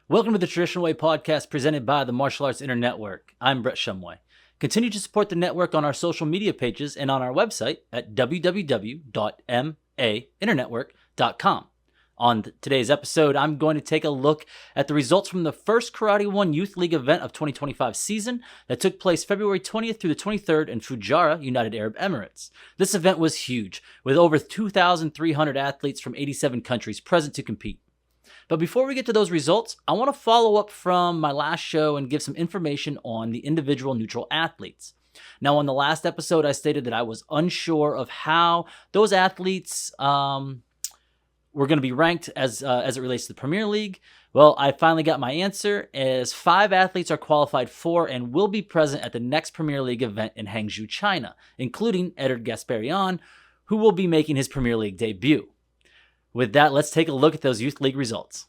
Welcome to the Traditional Way podcast presented by the Martial Arts Inner Network. I'm Brett Shumway. Continue to support the network on our social media pages and on our website at www.mainternetwork.com. On today's episode, I'm going to take a look at the results from the first Karate One Youth League event of 2025 season that took place February 20th through the 23rd in Fujairah, United Arab Emirates. This event was huge, with over 2,300 athletes from 87 countries present to compete. But before we get to those results, I want to follow up from my last show and give some information on the individual neutral athletes. Now, on the last episode, I stated that I was unsure of how those athletes were going to be ranked as it relates to the Premier League. Well, I finally got my answer, as 5 athletes are qualified for and will be present at the next Premier League event in Hangzhou, China, including Eder Gasparian, who will be making his Premier League debut. With that, let's take a look at those Youth League results.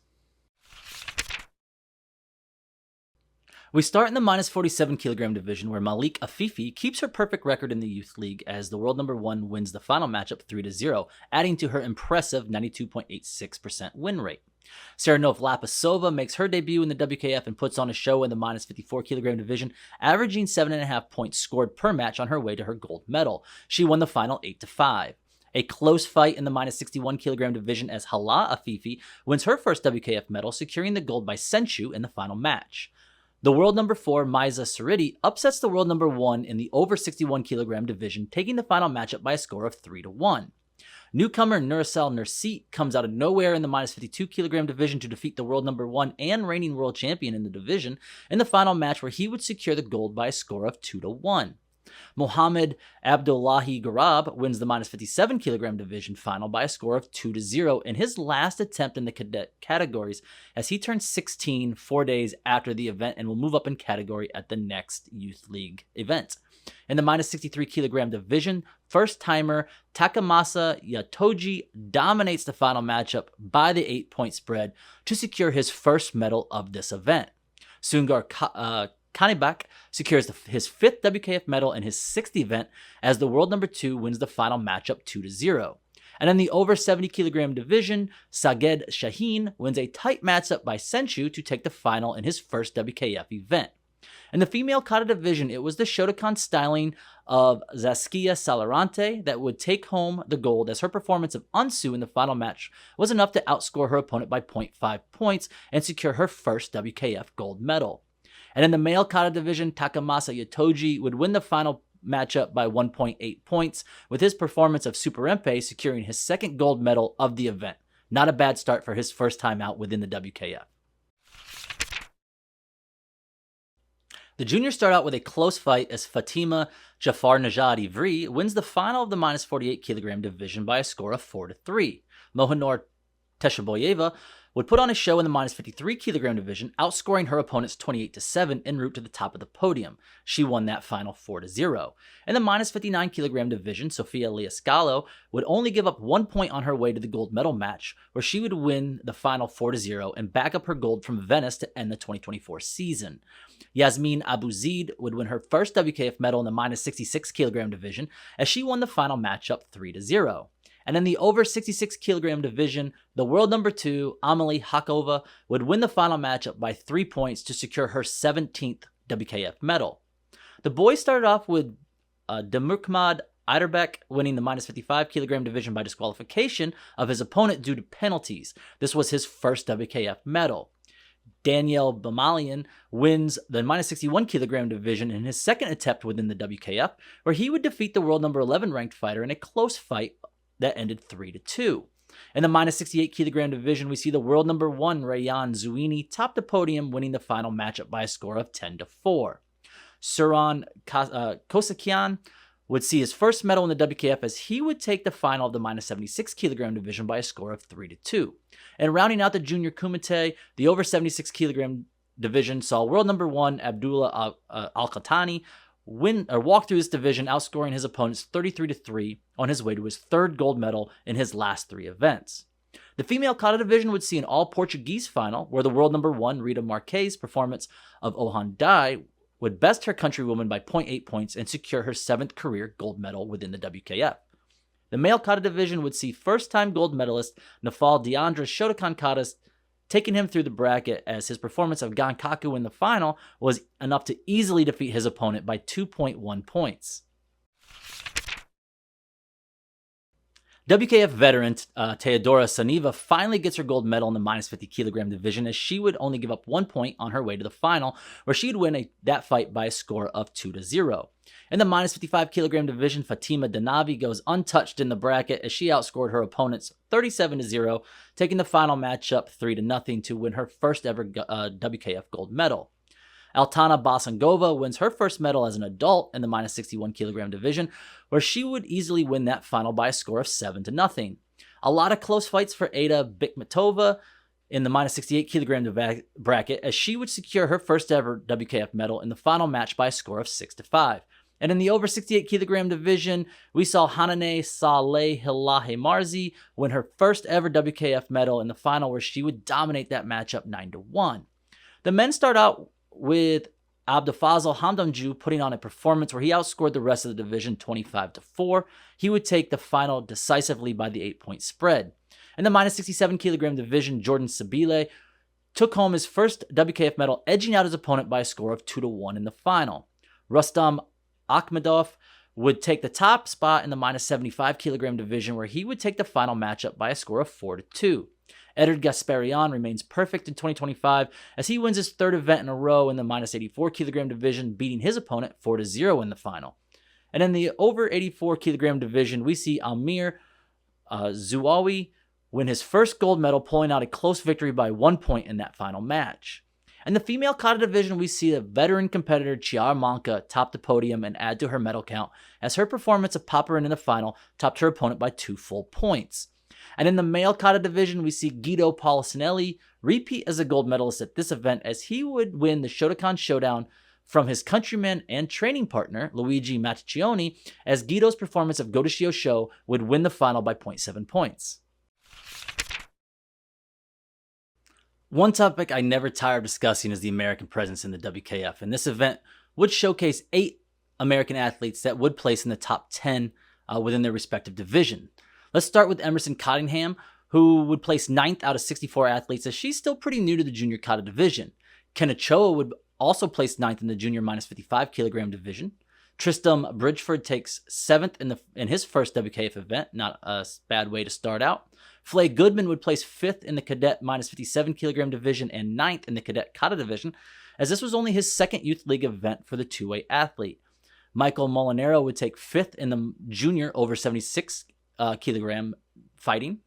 We start in the minus 47 kilogram division, where Malik Afifi keeps her perfect record in the Youth League as the world number 1 wins the final matchup 3-0, adding to her impressive 92.86% win rate. Serenov Lapasova makes her debut in the WKF and puts on a show in the minus 54 kilogram division, averaging 7.5 points scored per match on her way to her gold medal. She won the final 8-5. A close fight in the minus 61 kilogram division as Hala Afifi wins her first WKF medal, securing the gold by Senshu in the final match. The world number 4, Maiza Sariti, upsets the world number 1 in the over 61 kilogram division, taking the final matchup by a score of 3-1. Newcomer Nurasel Nursit comes out of nowhere in the minus 52 kilogram division to defeat the world number 1 and reigning world champion in the division in the final match, where he would secure the gold by a score of 2-1. Mohamed Abdullahi Garab wins the minus 57 kilogram division final by a score of 2-0 in his last attempt in the cadet categories, as he turns 16 4 days after the event and will move up in category at the next Youth League event. In the minus 63 kilogram division, first-timer Takamasa Yatoji dominates the final matchup by the 8-point spread to secure his first medal of this event. Sungar Kanibak secures his 5th WKF medal in his 6th event as the world number 2 wins the final matchup 2-0. And in the over 70 kilogram division, Saged Shaheen wins a tight matchup by Senshu to take the final in his first WKF event. In the female kata division, it was the Shotokan styling of Zaskia Salarante that would take home the gold, as her performance of Unsu in the final match was enough to outscore her opponent by 0.5 points and secure her first WKF gold medal. And in the male kata division, Takamasa Yatoji would win the final matchup by 1.8 points, with his performance of Super Empe securing his 2nd gold medal of the event. Not a bad start for his first time out within the WKF. The juniors start out with a close fight as Fatima Jafarnajad Ivri wins the final of the minus 48 kilogram division by a score of 4-3. Mohanor Teshaboyeva would put on a show in the minus 53 kilogram division, outscoring her opponents 28-7 en route to the top of the podium. She won that final 4-0. In the minus 59 kilogram division, Sofia Liascalo would only give up 1 point on her way to the gold medal match, where she would win the final 4-0 and back up her gold from Venice to end the 2024 season. Yasmin Abuzid would win her first WKF medal in the minus 66 kilogram division, as she won the final matchup 3-0. And in the over 66 kilogram division, the world number 2, Amelie Hakova, would win the final matchup by 3 points to secure her 17th WKF medal. The boys started off with Demurkmad Eiderbeck winning the minus 55 kilogram division by disqualification of his opponent due to penalties. This was his first WKF medal. Daniel Bamalian wins the minus 61 kilogram division in his 2nd attempt within the WKF, where he would defeat the world number 11 ranked fighter in a close fight that ended 3-2. In the minus 68 kilogram division, we see the world number 1 Rayan Zuini top the podium, winning the final matchup by a score of 10-4. Suran Kosakian would see his first medal in the WKF, as he would take the final of the minus 76 kilogram division by a score of 3-2. And rounding out the junior kumite, the over 76 kilogram division saw world number 1 Abdullah Al-Khatani walk through this division, outscoring his opponents 33-3 on his way to his 3rd gold medal in his last 3 events. The female kata division would see an all-Portuguese final, where the world number 1 Rita Marquez performance of Ohan Dai would best her countrywoman by 0.8 points and secure her 7th career gold medal within the WKF. The male kata division would see first-time gold medalist Nafal Deandra Shotokan Kata's taking him through the bracket, as his performance of Gankaku in the final was enough to easily defeat his opponent by 2.1 points. WKF veteran Teodora Saniva finally gets her gold medal in the minus 50 kilogram division, as she would only give up 1 point on her way to the final, where she'd win that fight by a score of 2-0. In the minus 55 kilogram division, Fatima Danavi goes untouched in the bracket, as she outscored her opponents 37-0, taking the final matchup 3-0 to win her first ever WKF gold medal. Altana Basangova wins her first medal as an adult in the minus 61 kilogram division, where she would easily win that final by a score of 7-0. A lot of close fights for Ada Bikmatova in the minus 68 kilogram bracket, as she would secure her first ever WKF medal in the final match by a score of 6-5. And in the over 68 kilogram division, we saw Hanane Saleh Hilahe Marzi win her first ever WKF medal in the final, where she would dominate that matchup 9-1. The men start out with Abdulfazil Hamdamju putting on a performance where he outscored the rest of the division 25-4. He would take the final decisively by the 8-point spread. In the minus 67 kilogram division, Jordan Sabile took home his first WKF medal, edging out his opponent by a score of 2-1 in the final. Rustam Akhmedov would take the top spot in the minus 75 kilogram division, where he would take the final matchup by a score of 4-2. Edard Gasparian remains perfect in 2025, as he wins his third event in a row in the minus 84 kilogram division, beating his opponent 4-0 in the final. And in the over 84 kilogram division, we see Amir Zuawi win his first gold medal, pulling out a close victory by 1 point in that final match. In the female kata division, we see a veteran competitor, Chiara Manca, top the podium and add to her medal count, as her performance of Paparin in the final topped her opponent by 2 full points. And in the male kata division, we see Guido Policinelli repeat as a gold medalist at this event, as he would win the Shotokan Showdown from his countryman and training partner, Luigi Mattaccioni, as Guido's performance of Godashio Sho would win the final by 0.7 points. One topic I never tire of discussing is the American presence in the WKF, and this event would showcase 8 American athletes that would place in the top 10 within their respective division. Let's start with Emerson Cottingham, who would place 9th out of 64 athletes, as she's still pretty new to the junior kata division. Ken Ochoa would also place 9th in the junior minus 55 kilogram division. Tristam Bridgeford takes 7th in his first WKF event, not a bad way to start out. Flay Goodman would place 5th in the cadet minus 57 kilogram division and 9th in the cadet kata division, as this was only his second youth league event for the two-way athlete. Michael Molinaro would take 5th in the junior over 76 kilogram fighting.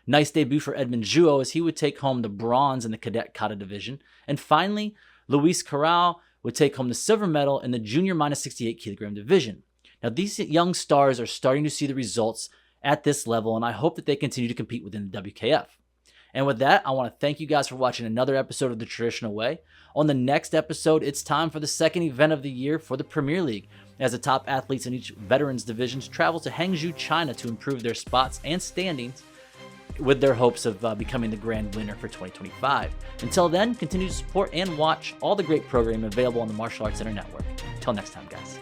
Nice debut for Edmund Juo, as he would take home the bronze in the cadet kata division. And finally, Luis Corral would take home the silver medal in the junior minus 68 kilogram division. Now, these young stars are starting to see the results at this level, and I hope that they continue to compete within the WKF. And with that, I want to thank you guys for watching another episode of The Traditional Way. On the next episode, it's time for the second event of the year for the Premier League, as the top athletes in each veterans divisions travel to Hangzhou, China to improve their spots and standings with their hopes of becoming the grand winner for 2025. Until then, continue to support and watch all the great programming available on the Martial Arts Center Network. Until next time, guys.